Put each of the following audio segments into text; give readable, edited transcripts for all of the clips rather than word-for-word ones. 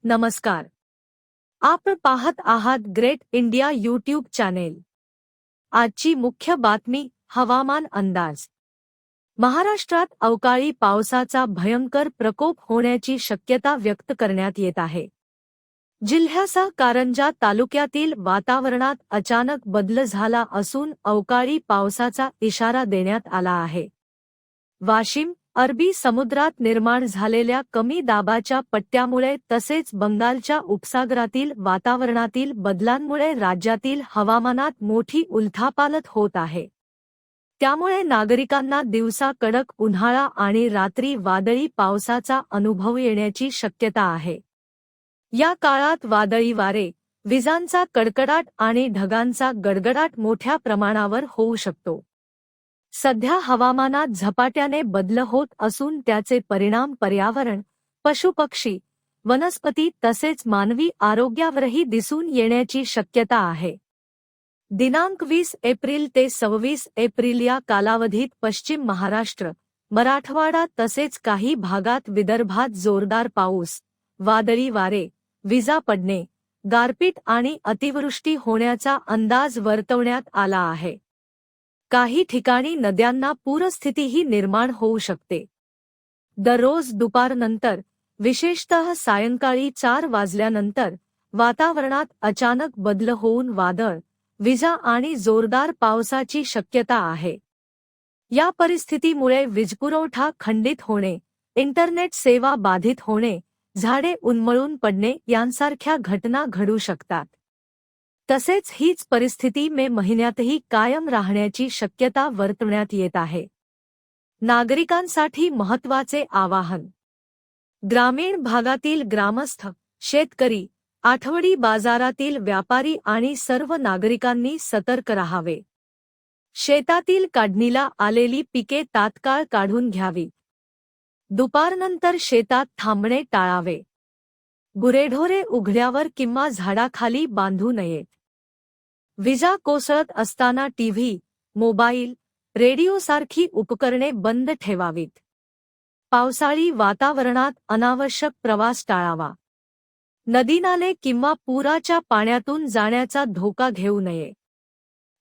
नमस्कार. आपण पाहत आहात ग्रेट इंडिया यूट्यूब चॅनेल. आजची मुख्य बातमी हवामान अंदाज. महाराष्ट्रात अवकाळी पावसाचा भयंकर प्रकोप होण्याची शक्यता व्यक्त करण्यात येत आहे. जिल्ह्यासह कारंजा तालुक्यातील वातावरणात अचानक बदल झाला असून अवकाळी पावसाचा इशारा देण्यात आला आहे. वाशिम, अरबी समुद्रात निर्माण झालेल्या कमी दाबाच्या पट्ट्यामुळे तसेच बंगालच्या उपसागरातील वातावरणातील बदलांमुळे राज्यातील हवामानात मोठी उलथापालथ होत आहे. त्यामुळे नागरिकांना दिवसा कडक उन्हाळा आणि रात्री वादळी पावसाचा अनुभव येण्याची शक्यता आहे. या काळात वादळी वारे, विजांचा कडकडाट आणि ढगांचा गडगडाट मोठ्या प्रमाणावर होऊ शकतो. सध्या हवामानात झपाट्याने बदल होत असून त्याचे परिणाम पर्यावरण, पशुपक्षी, वनस्पती तसेच मानवी आरोग्यावरही दिसून येण्याची शक्यता आहे. दिनांक 20 एप्रिल ते 26 एप्रिल या कालावधीत पश्चिम महाराष्ट्र, मराठवाडा तसेच काही भागात विदर्भात जोरदार पाऊस, वादळी वारे, विजा पडणे, गारपीट आणि अतिवृष्टी होण्याचा अंदाज वर्तवण्यात आला आहे. काही ठिकाणी नद्यांना पूरस्थितीही निर्माण होऊ शकते. दररोज दुपारनंतर, विशेषतः सायंकाळी 4 वाजल्यानंतर, वातावरणात अचानक बदल होऊन वादळ, विजा आणि जोरदार पावसाची शक्यता आहे. या परिस्थितीमुळे वीजपुरवठा खंडित होणे, इंटरनेट सेवा बाधित होणे, झाडे उन्मळून पडणे यांसारख्या घटना घडू शकतात. तसेच हीच परिस्थिती मे महिन्यातही कायम राहण्याची शक्यता वर्तवण्यात येत आहे. नागरिकांसाठी महत्त्वाचे आवाहन. ग्रामीण भागातील ग्रामस्थ, शेतकरी, आठवडी बाजारातील व्यापारी आणि सर्व नागरिकांनी सतर्क राहावे. शेतातील काढणीला आलेली पिके तात्काळ काढून घ्यावीत. दुपारनंतर शेतात थांबणे टाळावे. गुरेढोरे उघड्यावर किंवा झाडाखाली बांधू नयेत. विजा कोसळत असताना टीव्ही, मोबाईल, रेडिओसारखी उपकरणे बंद ठेवावीत. पावसाळी वातावरणात अनावश्यक प्रवास टाळावा. नदीनाले किंवा पुराच्या पाण्यातून जाण्याचा धोका घेऊ नये.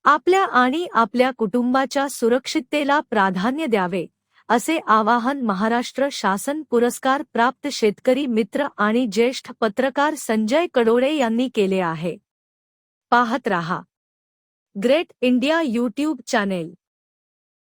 आपल्या आणि आपल्या कुटुंबाच्या सुरक्षिततेला प्राधान्य द्यावे, असे आवाहन महाराष्ट्र शासन पुरस्कार प्राप्त शेतकरी मित्र आणि ज्येष्ठ पत्रकार संजय कडोळे यांनी केले आहे. पाहत रहा ग्रेट इंडिया यूट्यूब चॅनेल.